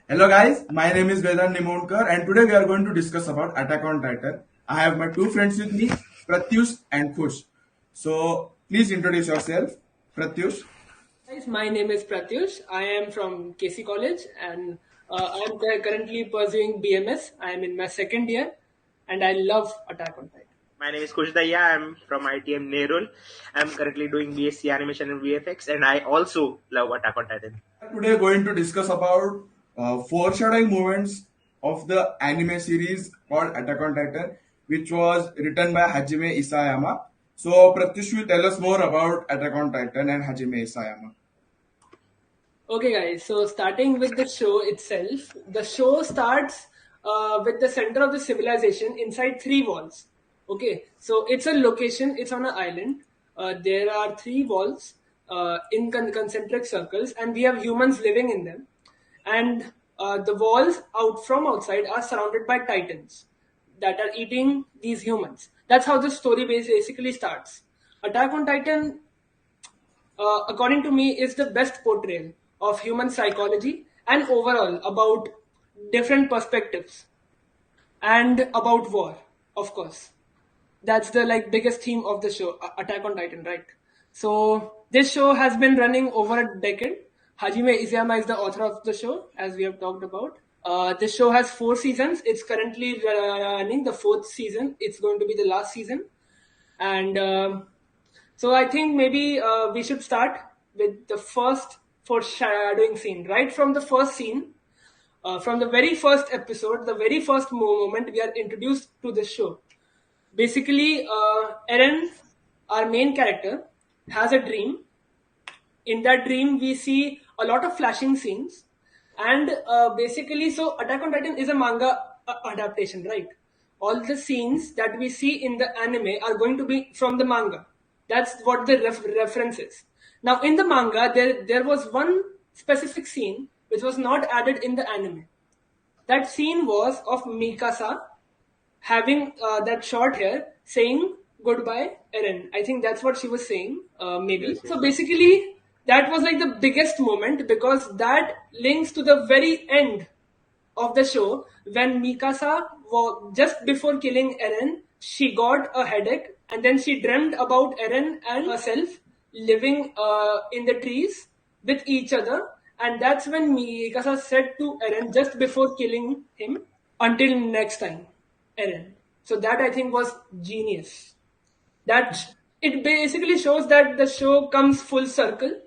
Hello guys, my name is Vedant Nimonkar and today we are going to discuss about Attack on Titan. I have my two friends with me, Pratyush and Khush. So please introduce yourself, Pratyush. Guys, my name is Pratyush. I am from KC College and I'm currently pursuing BMS. I am in my second year and I love Attack on Titan. My name is Khush. I'm from ITM Nerul. I'm currently doing BSc Animation and VFX, and I also love Attack on Titan. Today going to discuss about foreshadowing moments of the anime series called Attack on Titan, which was written by Hajime Isayama. So Pratyush will tell us more about Attack on Titan and Hajime Isayama. Okay, guys, so starting with the show itself, the show starts with the center of the civilization inside three walls. Okay, so it's a location, it's on an island. There are three walls in concentric circles, and we have humans living in them. And the walls out from outside are surrounded by titans that are eating these humans. That's how the story basically starts. Attack on Titan, according to me, is the best portrayal of human psychology and overall about different perspectives and about war, of course. That's the biggest theme of the show, Attack on Titan, right? So this show has been running over a decade. Hajime Isayama is the author of the show, as we have talked about. This show has 4 seasons. It's currently running the fourth season. It's going to be the last season, and so I think maybe we should start with the first foreshadowing scene. Right from the first scene, from the very first episode, the very first moment we are introduced to the show. Basically, Eren, our main character, has a dream. In that dream, we see a lot of flashing scenes, and basically, so Attack on Titan is a manga adaptation, right? All the scenes that we see in the anime are going to be from the manga. That's what the reference is. Now, in the manga, there was one specific scene which was not added in the anime. That scene was of Mikasa having that short hair saying goodbye, Eren. I think that's what she was saying, maybe. Yes, yes, So yes. basically, that was like the biggest moment because that links to the very end of the show when Mikasa, just before killing Eren, she got a headache and then she dreamed about Eren and herself living in the trees with each other. And that's when Mikasa said to Eren just before killing him, until next time, Eren. So that I think was genius. That it basically shows that the show comes full circle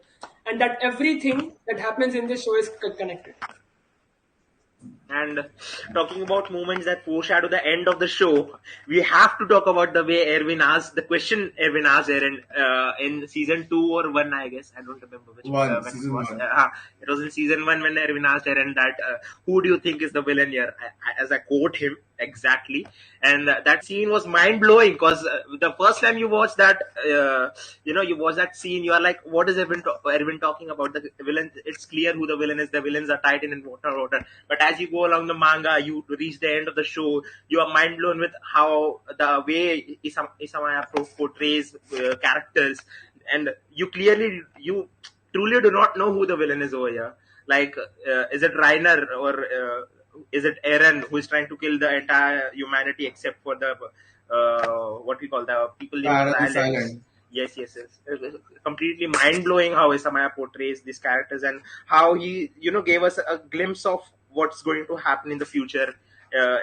and that everything that happens in the show is connected. And talking about moments that foreshadow the end of the show, we have to talk about the way Erwin asked the question. Erwin asked Eren in season 2 or 1, I guess. I don't remember which when it Season was. one. It was in season 1 when Erwin asked Eren that, "Who do you think is the villain here?" As I quote him exactly, and that scene was mind blowing because the first time you watch that, you watch that scene, you are like, "What is Erwin talking about? The villain? It's clear who the villain is. The villains are Titan and water." But as you go along the manga, you reach the end of the show, you are mind blown with how the way Isamaya portrays characters, and you truly do not know who the villain is over here. Like, is it Reiner or is it Eren who is trying to kill the entire humanity except for the what we call the people living on the Paradise islands? Island. Yes. It was completely mind blowing how Isamaya portrays these characters and how he, gave us a glimpse of what's going to happen in the future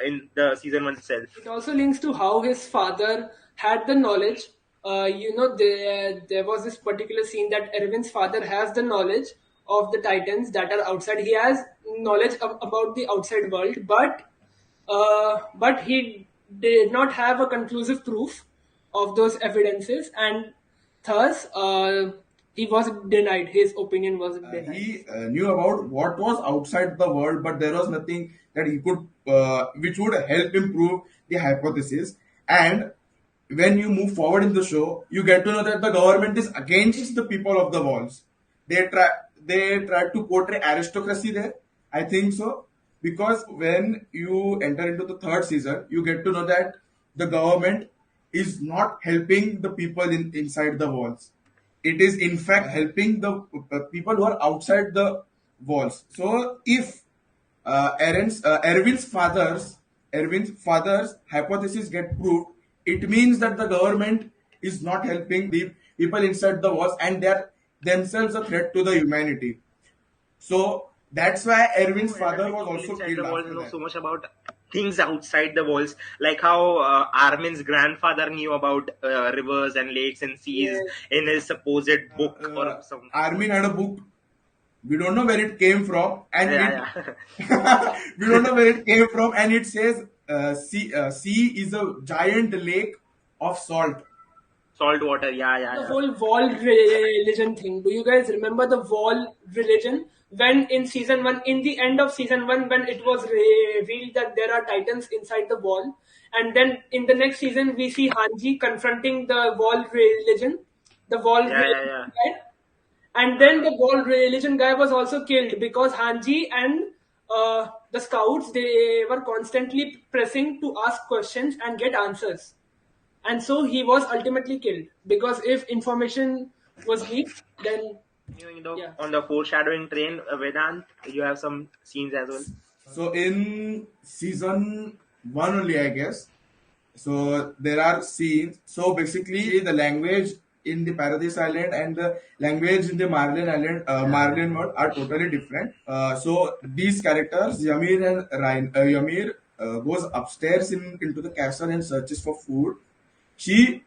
in the season 1 itself. It also links to how his father had the knowledge. There was this particular scene that Erwin's father has the knowledge of the Titans that are outside. He has knowledge about the outside world, but he did not have a conclusive proof of those evidences, and thus he was denied. His opinion was denied. He knew about what was outside the world, but there was nothing that he could, which would help him prove the hypothesis. And when you move forward in the show, you get to know that the government is against the people of the walls. They try, they try to portray aristocracy there. I think so because when you enter into the third season, you get to know that the government is not helping the people inside the walls. It is in fact helping the people who are outside the walls. So if Erwin's father's hypothesis get proved, it means that the government is not helping the people inside the walls, and they are themselves a threat to the humanity. So that's why Erwin's And father like was people also inside killed the walls after know that. so much about things outside the walls, like how Armin's grandfather knew about rivers and lakes and seas Yes. in his supposed book or some. Armin had a book. We don't know where it came from, and it Yeah, yeah. we don't know where it came from, and it says sea is a giant lake of salt. Salt water. Yeah, yeah, The yeah. whole wall religion thing. Do you guys remember the wall religion? When in season one, in the end of season one, when it was revealed that there are titans inside the wall, and then in the next season we see Hanji confronting the wall religion, the wall Yeah, yeah, religion yeah. guy, and then the wall religion guy was also killed because Hanji and the scouts, they were constantly pressing to ask questions and get answers, and so he was ultimately killed because if information was leaked, then yeah. On the foreshadowing train, Vedant, you have some scenes as well. So in season one only, I guess. So there are scenes. So basically, the language in the Paradise Island and the language in the Marlin Island, Marlin world are totally different. So these characters, Ymir and Ryan, Ymir goes upstairs into the castle and searches for food. She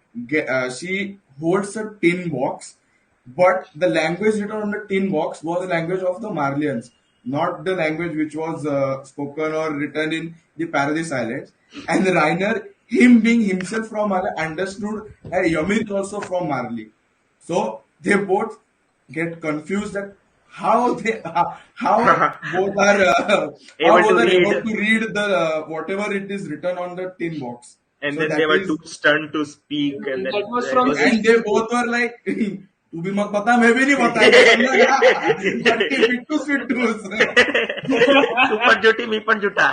holds a tin box, but the language written on the tin box was the language of the Marlians, not the language which was spoken or written in the Paradise Islands. And Rainer, him being himself from Marley, understood that Ymir is also from Marley. So they both get confused that how both are how Able to both are able read, to read the whatever it is written on the tin box. and So then that they were is, too stunned to speak, and That then was it from was. and they both were like तू भी मत बता मैं भी नहीं बताऊंगा बट्टी पिट्टूस तू पण जुटी मी पण जुटा.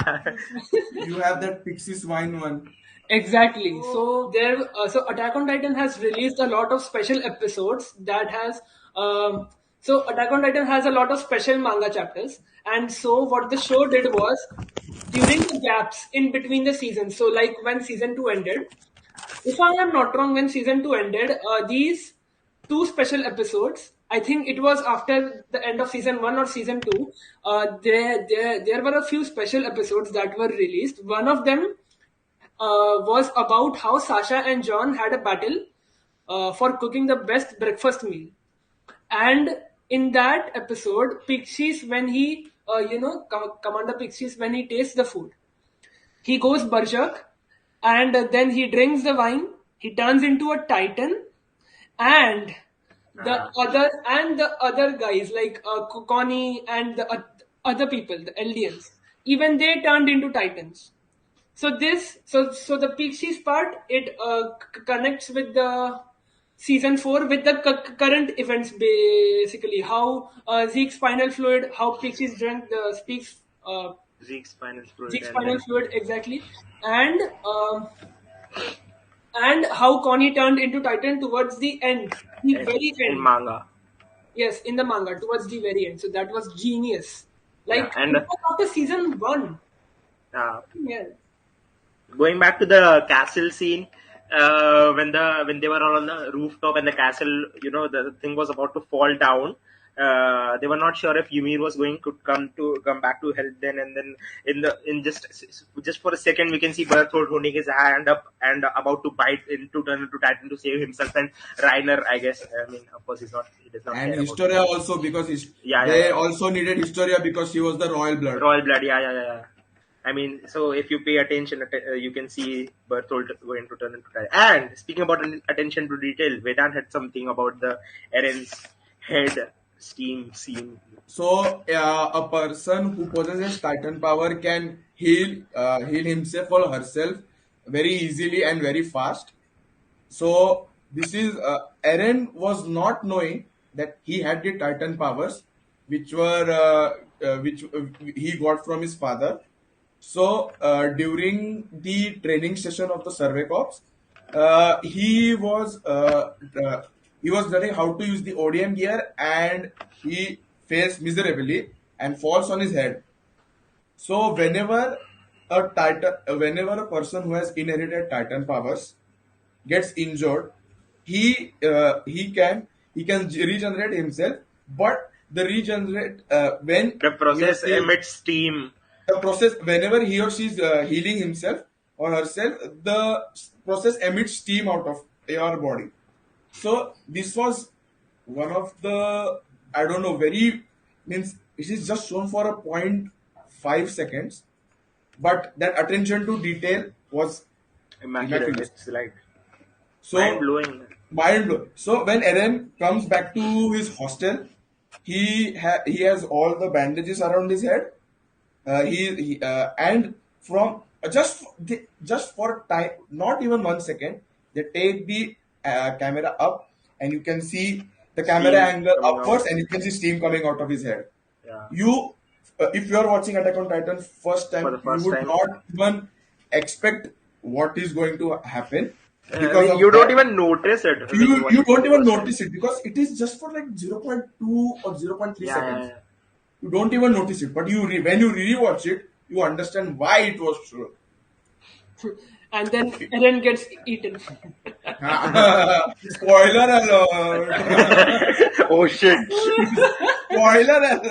You have that pixie swine one. Exactly. So there, so Attack on Titan has released a lot of special episodes that has. So Attack on Titan has a lot of special manga chapters, and so what the show did was during the gaps in between the seasons. So like when season two ended, if I am not wrong, when season two ended, these two special episodes. I think it was after the end of season one or season two. There were a few special episodes that were released. One of them was about how Sasha and John had a battle for cooking the best breakfast meal. And in that episode, Pixies, when he, Commander Pixies, when he tastes the food, he goes berserk, and then he drinks the wine. He turns into a titan, and the other guys like Connie and the other people, the Eldians, even they turned into titans. So the Pixies part, it connects with the season 4 with the current events, basically how Zeke's spinal fluid, how Pixies drank the speaks Zeke's final fluid, Zeke's and spinal then fluid, exactly, and and how Connie turned into Titan towards the end, the very in end. manga. Yes, in the manga towards the very end. So that was genius. Yeah, Like and it was after season 1. uh, Yeah. going back to the castle scene, when they were all on the rooftop and the castle, the thing was about to fall down. They were not sure if Ymir was going to come back to help them, and then in just for a second we can see Berthold holding his hand up and about to bite into turn into Titan to save himself, and Reiner, I guess, I mean, of course he does not And care about Historia also, because yeah, yeah, they yeah. also needed Historia because she was the royal blood. Royal blood, yeah, yeah, yeah, yeah. I mean, so if you pay attention, you can see Berthold going to turn into Titan. And speaking about attention to detail, Vedant had something about the Eren's head steam scene. So a person who possesses Titan power can heal himself or herself very easily and very fast. So this is Eren was not knowing that he had the Titan powers, which he got from his father. So during the training session of the survey corps, uh, he was uh, uh, he was learning how to use the ODM gear, and he fails miserably and falls on his head. So whenever a person who has inherited Titan powers gets injured, he uh, he can he can regenerate himself, but the regenerate when The he or process she emits steam. the process whenever he or she is healing himself or herself, the process emits steam out of your body. So this was one of the, I don't know, very, means it is just shown for a point 5 seconds, but that attention to detail was Immaculate. immaculate. It's like mind So blowing. mind blow. So when Eren comes back to his hostel, he has all the bandages around his head. And from just for time, not even 1 second, they take the camera up, and you can see the camera Steam angle coming out. upwards, and you can see steam coming out of his head. Yeah. You, if you are watching Attack on Titan first For time, the you first would time. not even expect what is going to happen I because mean, of you don't that. even notice it when you watch You it for don't the even first time. notice it because it is just for like 0.2 or 0.3 Yeah, yeah, seconds. yeah. You don't even notice it, but when you rewatch it, you understand why it was true. And then Eren gets eaten. Spoiler alert! Oh shit. Spoiler alert!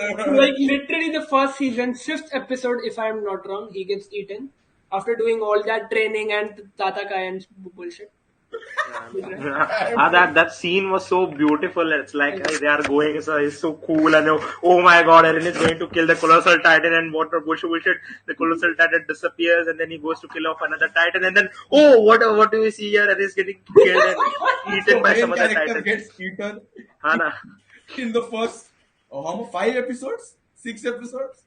Like literally the first season, fifth episode, if I'm not wrong, he gets eaten after doing all that training and Tatakai and bullshit. That scene was so beautiful. It's like they are going, so it's so cool, and oh my god, Eren is going to kill the colossal titan, and what bullshit, the colossal titan disappears, and then he goes to kill off another titan, and then oh, what do we see here? Eren is getting killed and eaten So by some main other character titan. gets eaten Hana, in the first, how much, 5 episodes, 6 episodes.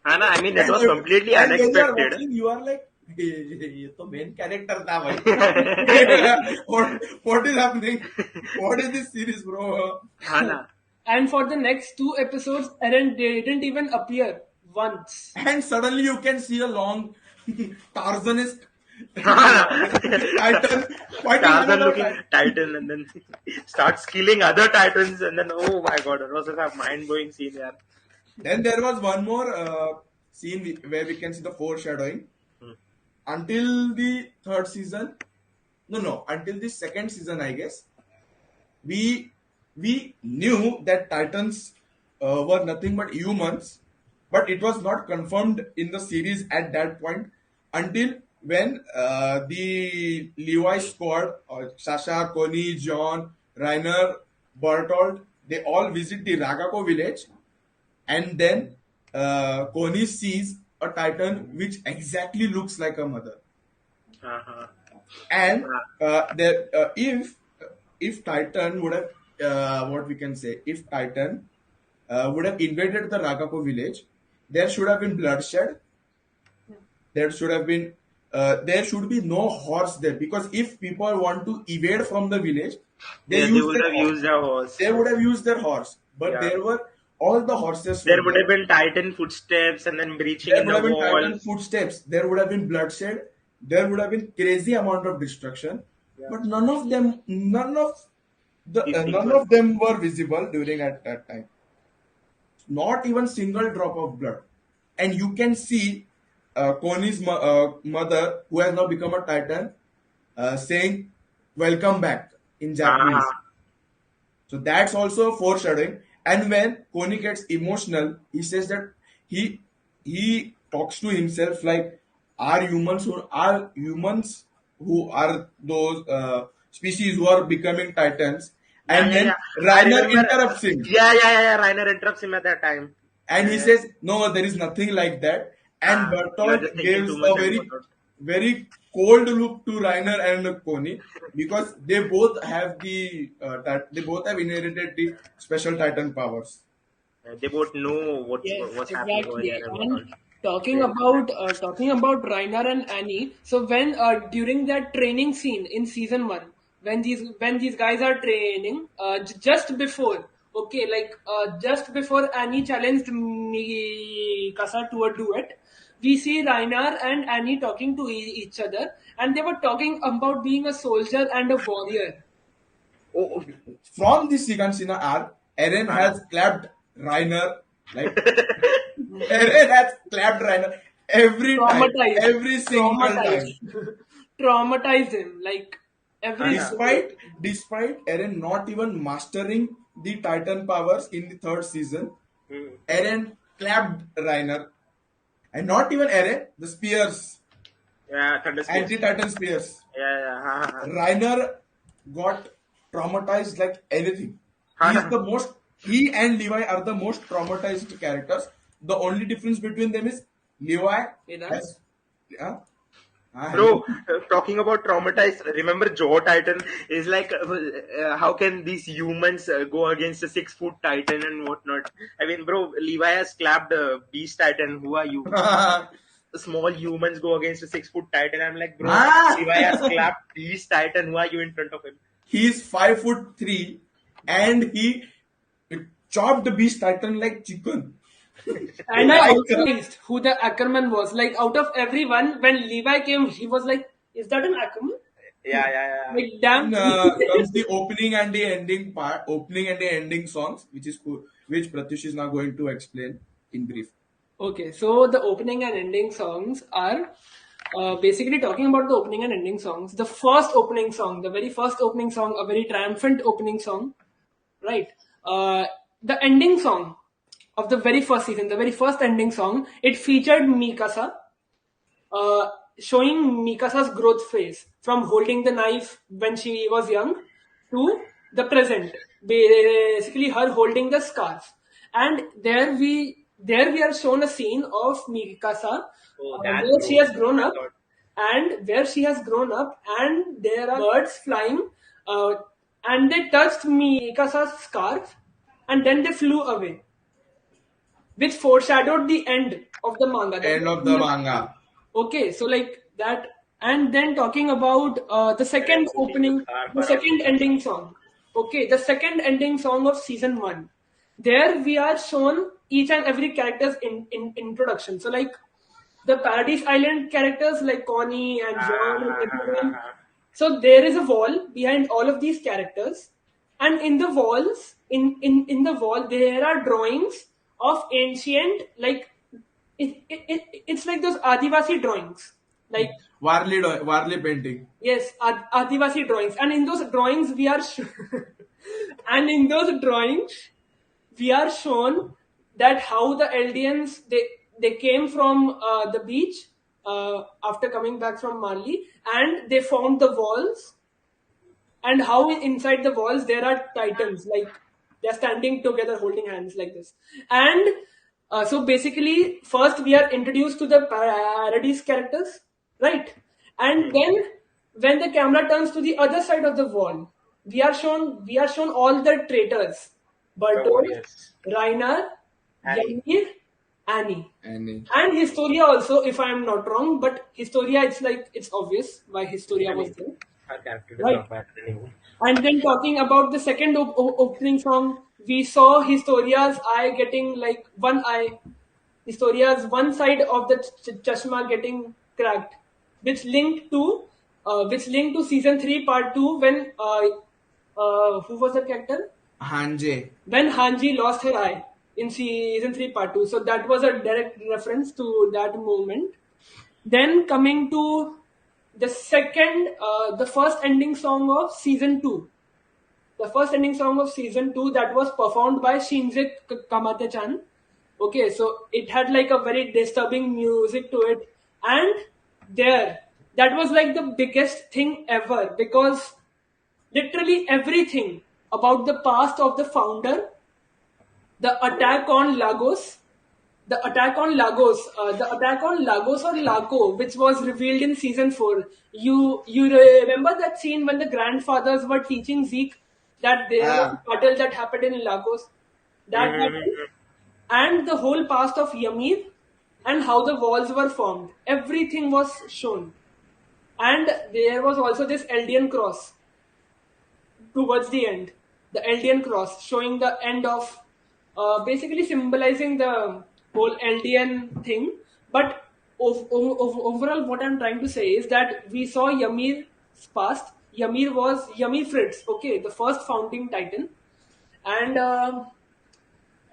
I mean, it was completely And when you are unexpected. watching, you are like, ये तो main character था भाई. What is happening? What is this series, bro? Hana. And for the next 2 episodes, Eren didn't even appear once. And suddenly you can see a long Tarzanist titan fighting Tarzan another looking titan. titan, and then starts killing other titans, and then oh my god, it was a mind blowing scene. Yeah. Then there was one more scene where we can see the foreshadowing. Until the third season, no, until the second season, I guess, we knew that Titans were nothing but humans, but it was not confirmed in the series at that point until when the Levi squad, Sasha, Connie, John, Rainer, Bertolt, they all visit the Ragako village, and then Connie sees a Titan which exactly looks like a mother. Uh-huh. And if Titan would have what we can say, if Titan would have invaded the Ragako village, there should have been bloodshed. There should be no horse there, because if people want to evade from the village, Yes, they would have used a horse. they would have used their horse, but Yeah. there were all the horses. There were would there. have been titan footsteps and then breaching There in would the have been wall. Titan footsteps. There would have been bloodshed. There would have been crazy amount of destruction. Yeah. But none of These things them were visible during at that time. Not even single drop of blood. And you can see Connie's mother, who has now become a Titan, saying "Welcome back" in Japanese. Ah, So that's also foreshadowing. And when Coney gets emotional, he says that he talks to himself like, are humans who are those species who are becoming titans? yeah, And yeah, then yeah. I Rainer remember. interrupts him, Yeah. Rainer interrupts him at that time. and he says, "No, there is nothing like that." And You're just Bertolt thinking gives too much a and very whatnot. very cold look to Rainer and Coney, because they both have they both have inherited the special Titan powers. They both know Yes, what's happening over exactly. here and And whatnot. talking about Reiner and Annie. So when during that training scene in season 1, when these guys are training, just before, okay, like just before Annie challenged Mikasa to a duet, we see Reiner and Annie talking to each other, and they were talking about being a soldier and a warrior. Oh, from this Sigansina arc, Eren has clapped Rainer like Eren has clapped Reiner every time, Traumatized. every single time. Traumatized. Traumatized him. Like every Uh-huh. Despite Eren not even mastering the Titan powers in the third season, Mm. Eren clapped Reiner. And not even Eren, the spears, Yeah, Thunder Spears. anti-Titan spears. Yeah, yeah. Reiner got traumatized like anything. He is Ha, the most. He and Levi are the most traumatized characters. The only difference between them is Levi Vedant. has. Yeah, hello. Bro, talking about traumatized, remember Jaw Titan is like, how can these humans go against a 6 foot Titan and whatnot? I mean, bro, Levi has clapped Beast Titan. Who are you? Small humans go against a 6 foot Titan. I'm like, bro, Levi has clapped Beast Titan. Who are you in front of him? He's 5'3", and he chopped the beast titan like chicken. And I Like also realized who the Ackerman was. Like out of everyone, when Levi came, he was like, "Is that an Ackerman?" Yeah, yeah, yeah. Like damn. then comes the opening and the ending part, opening and the ending songs, which Pratyush is now going to explain in brief. Okay, so the opening and ending songs are basically talking about the opening and ending songs. The first opening song, the very first opening song, a very triumphant opening song, right? The ending song of the very first season, the very first ending song, it featured Mikasa, uh, showing Mikasa's growth phase from holding the knife when she was young to the present. Basically, her holding the scarf, and there we are shown a scene of Mikasa Oh, that where she bro. has Oh grown my up, god. and there are birds flying, uh, and they touched Mikasa's scarf, and then they flew away, which foreshadowed the end of the manga. That End was of in the the manga. okay, so like that, and then talking about the Eren second putting the opening, scarf the around second Mikasa. ending song. Okay, the second ending song of season one. There we are shown each and every character's in introduction. So like the Paradise Island characters like Connie and John and everyone. So there is a wall behind all of these characters, and in the walls, in the wall, there are drawings of ancient like it's like those Adivasi drawings, like Warley painting. yes, Adivasi drawings, and in those drawings we are and in those drawings we are shown that how the Eldians they came from the beach after coming back from Mali, and they formed the walls, and how inside the walls there are titans, like they're standing together holding hands like this. And so basically first we are introduced to the Paradise characters, right? And Hmm. then when the camera turns to the other side of the wall, we are shown all the traitors: The Bertolt, warriors. Rainer, Annie. Ymir, Annie, And and Historia also, if I am not wrong. But Historia, it's like it's obvious why Historia I was mean, there, her character does right? not matter anymore. And then talking about the second opening song, we saw Historia's eye getting like one eye, Historia's one side of the chashma getting cracked, which linked to season three part two when who was the character Hanje. when Hanji lost her eye in season three part two. So that was a direct reference to that moment. Then coming to the first ending song of season two, the first ending song of season 2 that was performed by Shinzou Kamate-chan. Okay, so it had like a very disturbing music to it, and there that was like the biggest thing ever, because literally everything about the past of the founder, the attack on Lagos, the attack on Lagos or Lago, which was revealed in season four. You remember that scene when the grandfathers were teaching Zeke that there was Ah, a battle that happened in Lagos, that battle, Mm-hmm. and the whole past of Ymir, and how the walls were formed. Everything was shown, and there was also this Eldian cross towards the end, the Eldian cross showing the end of, basically symbolizing the whole Eldian thing. But overall, what I'm trying to say is that we saw Ymir's past. Ymir was Ymir Fritz, okay, the first founding titan, and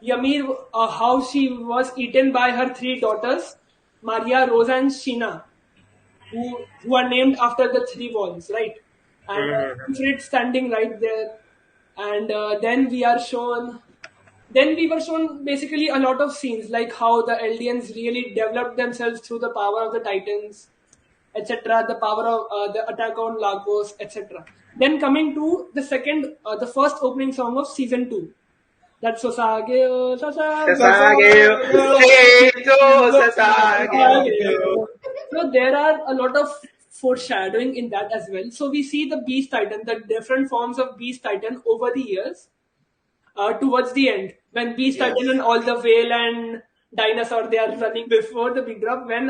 Ymir, how she was eaten by her three daughters, Maria, Rosa, and Sheena, who are named after the three walls, right? And Mhm. Ifrit standing right there, and then we were shown basically a lot of scenes like how the Eldians really developed themselves through the power of the Titans, etc. The power of the attack on Lagos, etc. Then coming to the first opening song of season 2. That's Sasageo, Sasageyo, Shinzou, Sasageyo. Sasageo. So there are a lot of foreshadowing in that as well. So we see the Beast Titan, the different forms of Beast Titan over the years, towards the end when Beast Titan Yes. and all the whale and dinosaur they are running before the big drop, when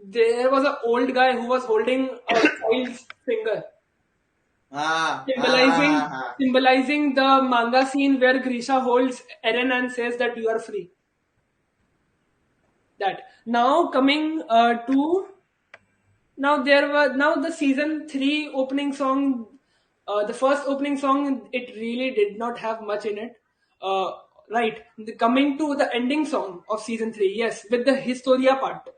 there was an old guy who was holding a child's finger, Ah, ah, symbolizing ah, ah. symbolizing the manga scene where Grisha holds Eren and says that you are free. That now coming to now the season 3 opening song, the first opening song, it really did not have much in it, uh, right? Coming to the ending song of season 3, yes, with the historia part.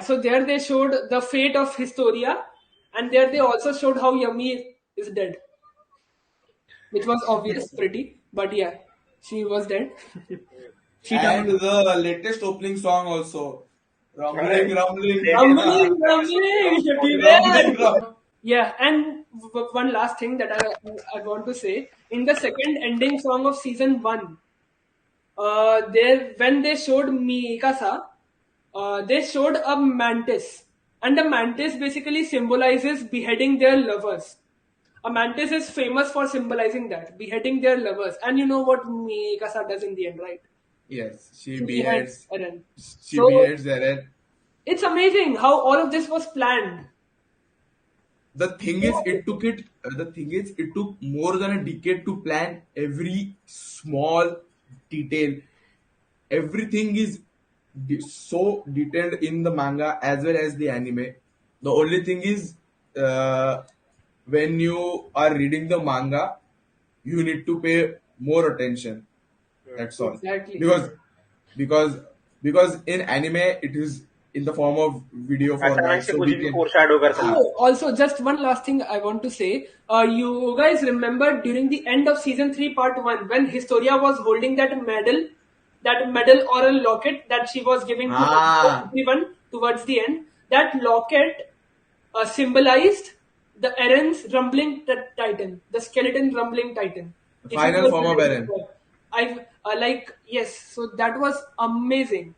So there they showed the fate of Historia, and there they also showed how Yami is dead, which was obvious pretty, but yeah, she was dead. She And died. the latest opening song also. Rumbling, Right. rumbling. Latest Ah, Rumbling, Manga rumbling, song. rumbling, beware. rumbling. Yeah, and one last thing that I want to say, in the second ending song of season 1, there when they showed Mikasa, they showed a mantis, and the mantis basically symbolizes beheading their lovers. A mantis is famous for symbolizing that, beheading their lovers, and you know what Mikasa does in the end, right? Yes, she She beheads beheads. Eren. She So beheads Eren. it's amazing how all of this was planned. The thing is, it took it. The thing is, it took more than a decade to plan every small detail. Everything is so detailed in the manga as well as the anime. The only thing is, uh, when you are reading the manga, you need to pay more attention. That's all. Exactly. Because because because in anime it is in the form of video अचानक format, से so कुछ we भी can. फोरशैडो कर सकता Ah, Oh, also, just one last thing I want to say. You guys remember during the end of season 3, part 1, when Historia was holding that medal or a locket that she was giving to ah, everyone towards the end? That locket symbolized the Eren's rumbling titan, the skeleton rumbling titan. the If you final guys form of Eren. remember, I like yes. So that was amazing.